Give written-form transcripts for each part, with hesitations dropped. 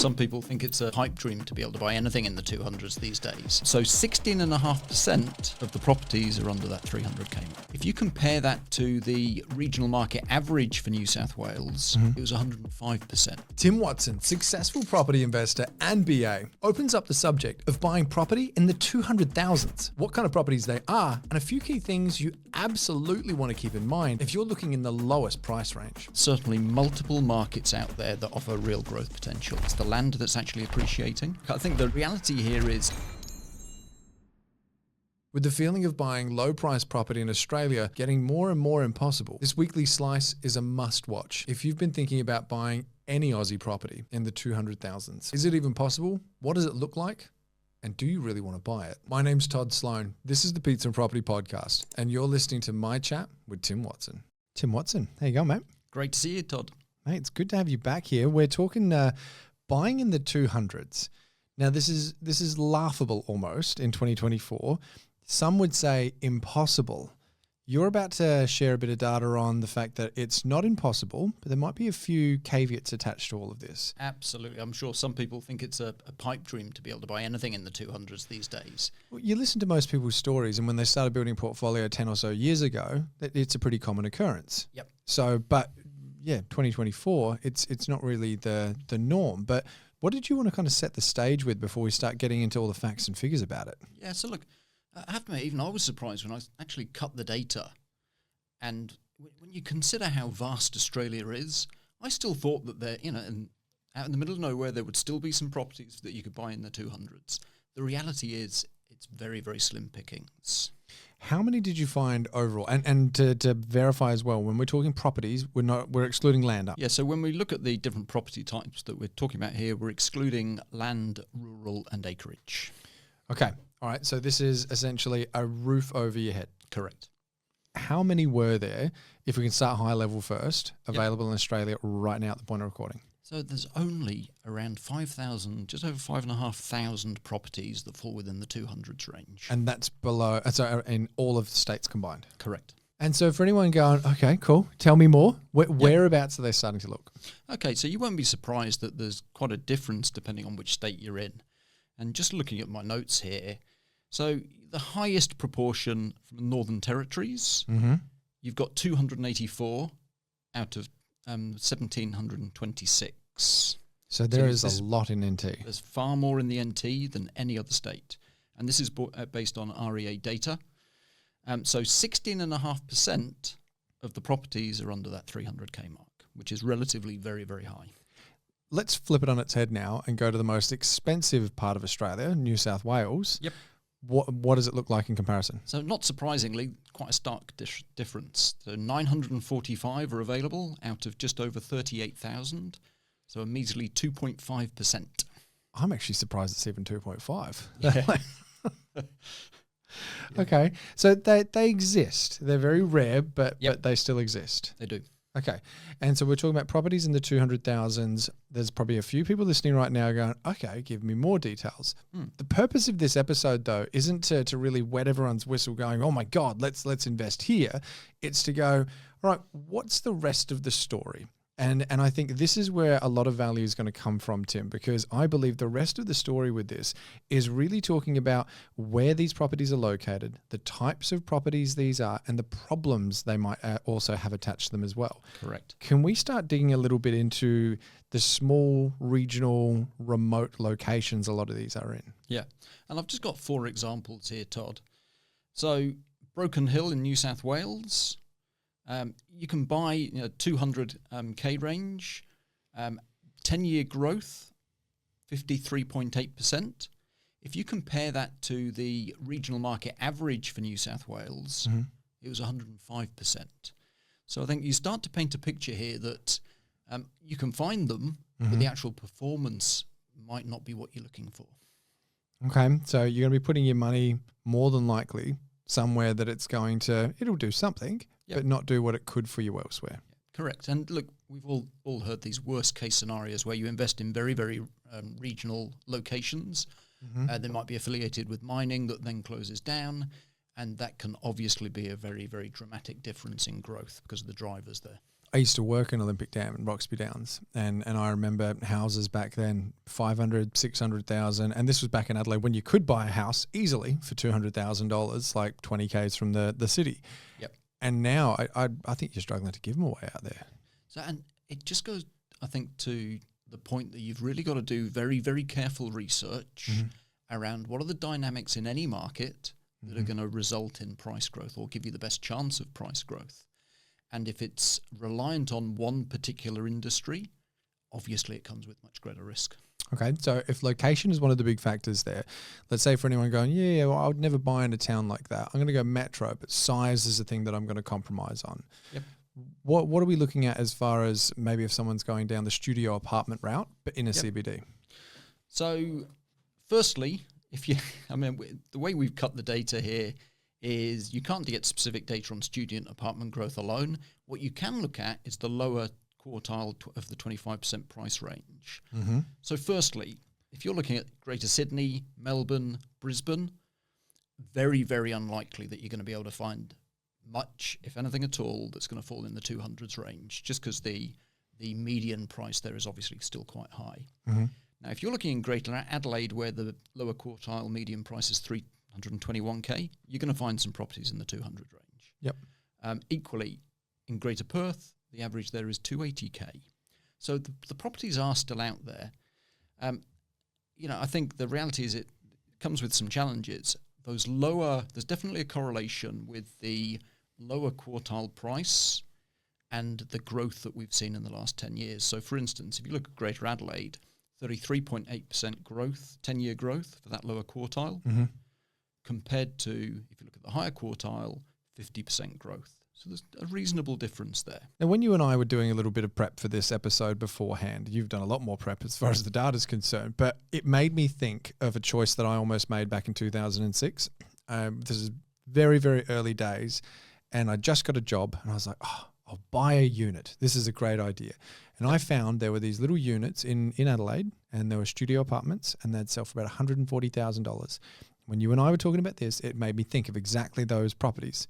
some people think it's a pipe dream to be able to buy anything in the 200s these days. So 16.5% of the properties are under that 300k mark. If you compare that to the regional market average for New South Wales, it was 105%. Tim Watson, successful property investor and BA, opens up the subject of buying property in the 200,000s, what kind of properties they are, and a few key things you absolutely want to keep in mind if you're looking in the lowest price range. Certainly multiple markets out there that offer real growth potential. It's the land that's actually appreciating. I think the reality here is, with the feeling of buying low-price property in Australia getting more and more impossible, this weekly slice is a must-watch if you've been thinking about buying any Aussie property in the 200,000s. Is it even possible? What does it look like? And do you really want to buy it? My name's Todd Sloan. This is the Pizza and Property Podcast, and you're listening to my chat with Tim Watson. Tim Watson, how you going, mate? great to see you, Todd. Mate, it's good to have you back here. We're talking buying in the 200s. Now, this is laughable almost in 2024. Some would say impossible. You're about to share a bit of data on the fact that it's not impossible, but there might be a few caveats attached to all of this. Absolutely. I'm sure some people think it's a pipe dream to be able to buy anything in the 200s these days. Well, you listen to most people's stories, and when they started building a portfolio 10 or so years ago, it's a pretty common occurrence. Yep. So, but yeah, 2024, it's not really the norm. But what did you want to kind of set the stage with before we start getting into all the facts and figures about it? Yeah, so look, I have to admit, even I was surprised when I actually cut the data. And when you consider how vast Australia is, I still thought that there, out in the middle of nowhere, there would still be some properties that you could buy in the 200s. The reality is it's very, very slim pickings. How many did you find overall? And to verify as well, when we're talking properties, we're excluding land up. Yeah, so when we look at the different property types that we're talking about here, we're excluding land, rural, and acreage. Okay. All right. So this is essentially a roof over your head. Correct. How many were there, if we can start high level first, available in Australia right now at the point of recording? So there's only around 5,000, just over 5,500 properties that fall within the 200s range. And that's below, so in all of the states combined? Correct. And so for anyone going, okay, cool, tell me more, whereabouts are they starting to look? Okay, so you won't be surprised that there's quite a difference depending on which state you're in. And just looking at my notes here, so the highest proportion from the Northern Territories, you've got 284 out of 1,726. So there is a lot in NT. There's far more in the NT than any other state. And this is based on REA data. So 16.5% of the properties are under that 300k mark, which is relatively very, very high. Let's flip it on its head now and go to the most expensive part of Australia, New South Wales. Yep. What does it look like in comparison? So not surprisingly, quite a stark difference. So 945 are available out of just over 38,000. So a measly 2.5%. I'm actually surprised it's even 2.5. Yeah. Okay. So they exist. They're very rare, but they still exist. They do. Okay. And so we're talking about properties in the 200,000s. There's probably a few people listening right now going, okay, give me more details. The purpose of this episode, though, isn't to really wet everyone's whistle going, oh my God, let's invest here. It's to go, all right, what's the rest of the story? And I think this is where a lot of value is going to come from, Tim, because I believe the rest of the story with this is really talking about where these properties are located, the types of properties these are, and the problems they might also have attached to them as well. Correct. Can we start digging a little bit into the small, regional, remote locations a lot of these are in? Yeah. And I've just got 4 examples here, Todd. So Broken Hill in New South Wales. You can buy 200k range, 10-year growth, 53.8%. If you compare that to the regional market average for New South Wales, it was 105%. So I think you start to paint a picture here that you can find them, but the actual performance might not be what you're looking for. Okay, so you're going to be putting your money more than likely somewhere that it'll do something, but not do what it could for you elsewhere. Correct. And look, we've all heard these worst case scenarios where you invest in very, very regional locations. They might be affiliated with mining that then closes down. And that can obviously be a very, very dramatic difference in growth because of the drivers there. I used to work in Olympic Dam in Roxby Downs, and I remember houses back then, 500, 600,000, and this was back in Adelaide when you could buy a house easily for $200,000, like 20k's from the city. Yep. And now I think you're struggling to give them away out there. So, and it just goes, I think, to the point that you've really got to do very, very careful research around what are the dynamics in any market that are going to result in price growth or give you the best chance of price growth. And if it's reliant on one particular industry, obviously it comes with much greater risk. Okay, so if location is one of the big factors there, let's say for anyone going, well, I would never buy in a town like that. I'm going to go metro, but size is the thing that I'm going to compromise on. Yep. What are we looking at as far as maybe if someone's going down the studio apartment route, but in a CBD? So firstly, the way we've cut the data here is you can't get specific data on student apartment growth alone. What you can look at is the lower quartile of the 25% price range. Mm-hmm. So firstly, if you're looking at Greater Sydney, Melbourne, Brisbane, very, very unlikely that you're going to be able to find much, if anything at all, that's going to fall in the 200s range, just because the median price there is obviously still quite high. Mm-hmm. Now, if you're looking in Greater Adelaide, where the lower quartile median price is 321k, you're going to find some properties in the 200 range. Yep. Equally, in Greater Perth, the average there is 280k. So the properties are still out there. I think the reality is it comes with some challenges. There's definitely a correlation with the lower quartile price and the growth that we've seen in the last 10 years. So, for instance, if you look at Greater Adelaide, 33.8% growth, 10-year growth for that lower quartile, compared to, if you look at the higher quartile, 50% growth. So there's a reasonable difference there. Now, when you and I were doing a little bit of prep for this episode beforehand, you've done a lot more prep as far as the data is concerned, but it made me think of a choice that I almost made back in 2006. This is very, very early days, and I just got a job, and I was like, I'll buy a unit. This is a great idea. And I found there were these little units in Adelaide, and there were studio apartments, and they'd sell for about $140,000. When you and I were talking about this, it made me think of exactly those properties.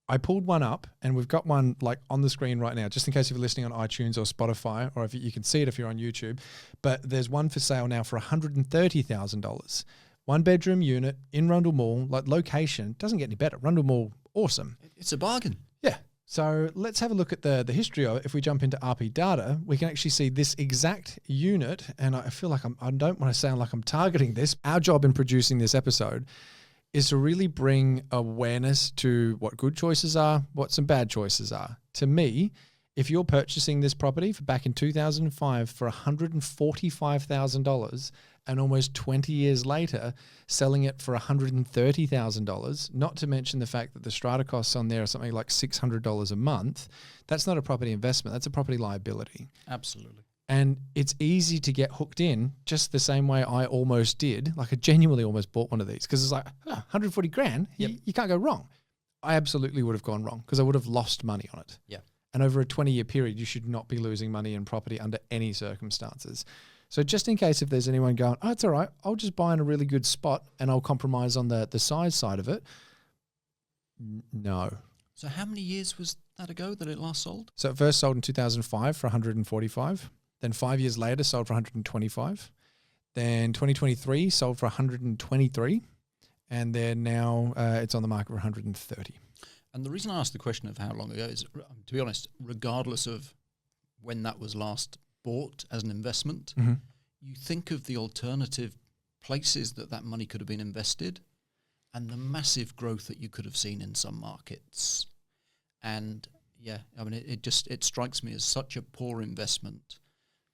I pulled one up, and we've got one like on the screen right now, just in case if you're listening on iTunes or Spotify, or if you can see it if you're on YouTube. But there's one for sale now for $130,000. One bedroom unit in Rundle Mall, like location, doesn't get any better. Rundle Mall, awesome. It's a bargain. Yeah. So let's have a look at the history of it. If we jump into RP data, we can actually see this exact unit. And I feel like I don't want to sound like I'm targeting this. Our job in producing this episode is to really bring awareness to what good choices are, what some bad choices are. To me, if you're purchasing this property back in 2005 for $145,000 and almost 20 years later selling it for $130,000, not to mention the fact that the strata costs on there are something like $600 a month, that's not a property investment, that's a property liability. Absolutely. And it's easy to get hooked in just the same way I almost did. Like I genuinely almost bought one of these because it's like, 140 grand, yep. you can't go wrong. I absolutely would have gone wrong because I would have lost money on it. Yeah. And over a 20-year period, you should not be losing money in property under any circumstances. So just in case if there's anyone going, it's all right, I'll just buy in a really good spot and I'll compromise on the size side of it. No. So how many years was that ago that it last sold? So it first sold in 2005 for 145. Then 5 years later, sold for 125. Then 2023 sold for 123. And then now it's on the market for 130. And the reason I asked the question of how long ago is, to be honest, regardless of when that was last bought as an investment, you think of the alternative places that money could have been invested and the massive growth that you could have seen in some markets. And yeah, I mean, it strikes me as such a poor investment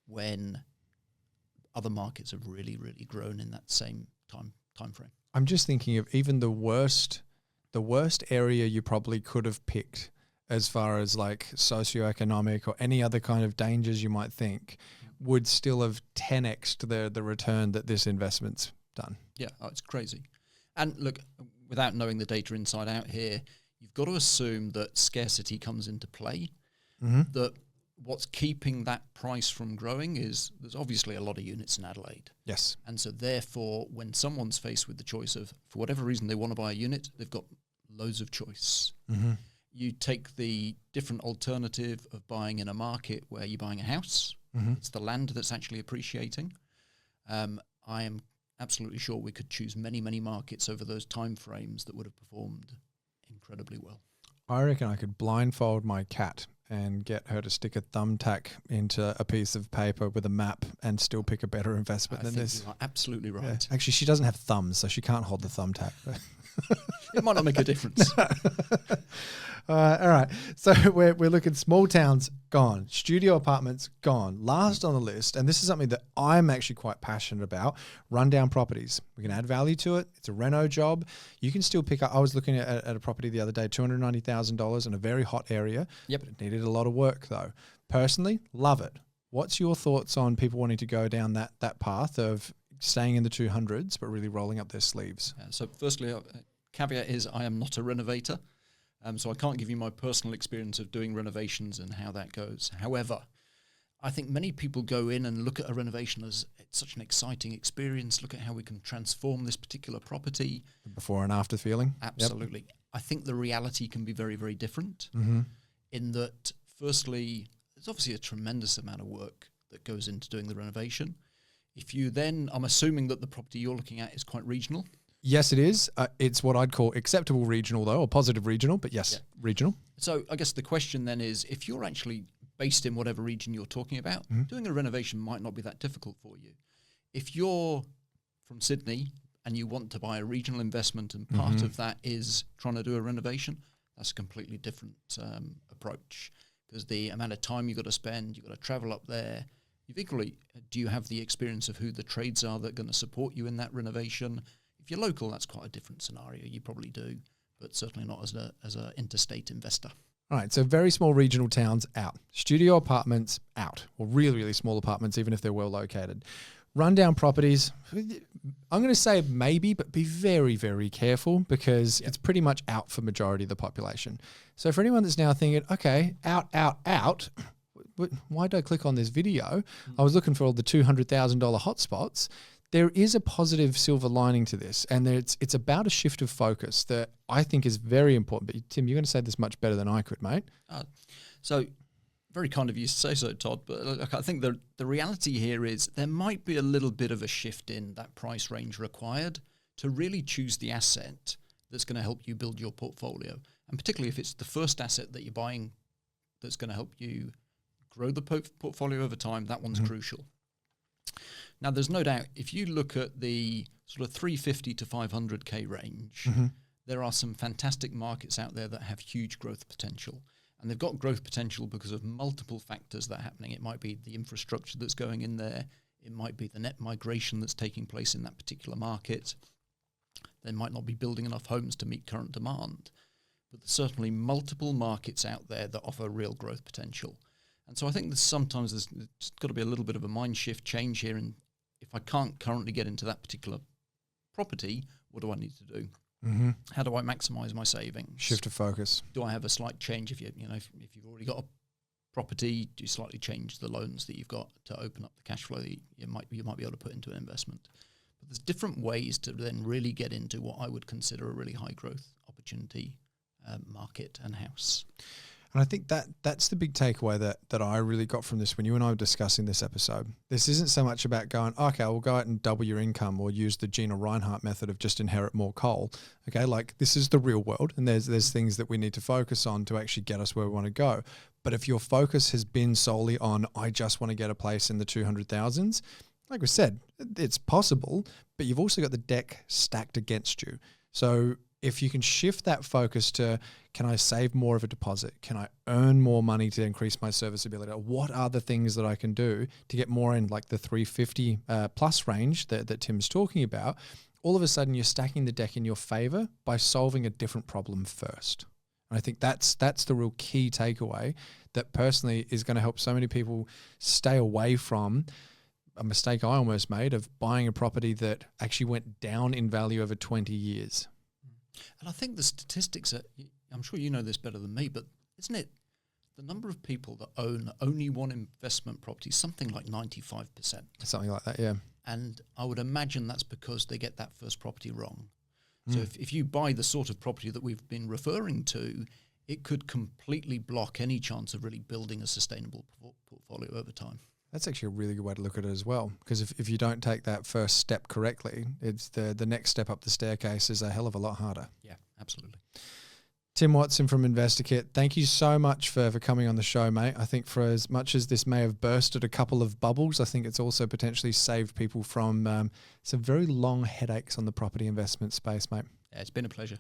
when other markets have really, really grown in that same time frame. I'm just thinking of even the worst area you probably could have picked as far as like socioeconomic or any other kind of dangers you might think would still have 10x'd the return that this investment's done. Yeah, it's crazy. And look, without knowing the data inside out here, you've got to assume that scarcity comes into play, that what's keeping that price from growing is there's obviously a lot of units in Adelaide. Yes. And so therefore, when someone's faced with the choice of, for whatever reason they want to buy a unit, they've got loads of choice. You take the different alternative of buying in a market where you're buying a house. It's the land that's actually appreciating. I am absolutely sure we could choose many, many markets over those time frames that would have performed incredibly well. I reckon I could blindfold my cat and get her to stick a thumbtack into a piece of paper with a map and still pick a better investment than this. You are absolutely right. Yeah. Actually, she doesn't have thumbs, so she can't hold the thumbtack. It might not make a difference. All right. So we're looking small towns, gone. Studio apartments, gone. Last on the list, and this is something that I'm actually quite passionate about, rundown properties. We can add value to it. It's a reno job. You can still pick up. I was looking at a property the other day, $290,000 in a very hot area. Yep. It needed a lot of work though. Personally, love it. What's your thoughts on people wanting to go down that path of staying in the 200s but really rolling up their sleeves? So firstly, caveat is I am not a renovator. So I can't give you my personal experience of doing renovations and how that goes. However, I think many people go in and look at a renovation as it's such an exciting experience. Look at how we can transform this particular property. The before and after feeling? Absolutely. Yep. I think the reality can be very, very different in that, firstly, there's obviously a tremendous amount of work that goes into doing the renovation. If you then, I'm assuming that the property you're looking at is quite regional. Yes, it is. It's what I'd call acceptable regional, though, or positive regional, but yes, regional. So I guess the question then is, if you're actually based in whatever region you're talking about, doing a renovation might not be that difficult for you. If you're from Sydney and you want to buy a regional investment and part of that is trying to do a renovation, that's a completely different approach, because the amount of time you've got to spend, you've got to travel up there. You've equally, do you have the experience of who the trades are that are going to support you in that renovation? If you're local, that's quite a different scenario. You probably do, but certainly not as a interstate investor. All right, so very small regional towns, out. Studio apartments, out. Or really, really small apartments, even if they're well located. Rundown properties, I'm going to say maybe, but be very, very careful, because it's pretty much out for majority of the population. So for anyone that's now thinking, okay, out, why did I click on this video? I was looking for all the $200,000 hotspots. There is a positive silver lining to this, and it's about a shift of focus that I think is very important. But Tim, you're going to say this much better than I could, mate. So very kind of you to say so, Todd, but look, I think the reality here is there might be a little bit of a shift in that price range required to really choose the asset that's going to help you build your portfolio. And particularly if it's the first asset that you're buying that's going to help you grow the portfolio over time, that one's crucial. Now, there's no doubt, if you look at the sort of 350 to 500K range, there are some fantastic markets out there that have huge growth potential. And they've got growth potential because of multiple factors that are happening. It might be the infrastructure that's going in there. It might be the net migration that's taking place in that particular market. They might not be building enough homes to meet current demand. But there's certainly multiple markets out there that offer real growth potential. And so I think sometimes there's got to be a little bit of a mind shift change here. And if I can't currently get into that particular property, what do I need to do? How do I maximize my savings? Shift of focus. Do I have a slight change if you've already got a property? Do you slightly change the loans that you've got to open up the cash flow that you might be able to put into an investment? But there's different ways to then really get into what I would consider a really high growth opportunity market and house. And I think that's the big takeaway that I really got from this when you and I were discussing this episode. This isn't so much about going, okay, we'll go out and double your income or use the Gina Reinhart method of just inherit more coal. Okay, like this is the real world, and there's things that we need to focus on to actually get us where we want to go. But if your focus has been solely on, I just want to get a place in the 200,000s, like we said, it's possible, but you've also got the deck stacked against you. So if you can shift that focus to, can I save more of a deposit? Can I earn more money to increase my serviceability? What are the things that I can do to get more in like the 350 plus range that Tim's talking about? All of a sudden you're stacking the deck in your favor by solving a different problem first. And I think that's the real key takeaway that personally is going to help so many people stay away from a mistake I almost made of buying a property that actually went down in value over 20 years. And I think the statistics are, I'm sure you know this better than me, but isn't it the number of people that own only one investment property, something like 95%? Something like that, yeah. And I would imagine that's because they get that first property wrong. So if you buy the sort of property that we've been referring to, it could completely block any chance of really building a sustainable portfolio over time. That's actually a really good way to look at it as well, because if you don't take that first step correctly, it's the next step up the staircase is a hell of a lot harder. Yeah, absolutely. Tim Watson from InvestorKit, thank you so much for coming on the show, mate. I think for as much as this may have bursted a couple of bubbles, I think it's also potentially saved people from some very long headaches on the property investment space, mate. Yeah, it's been a pleasure.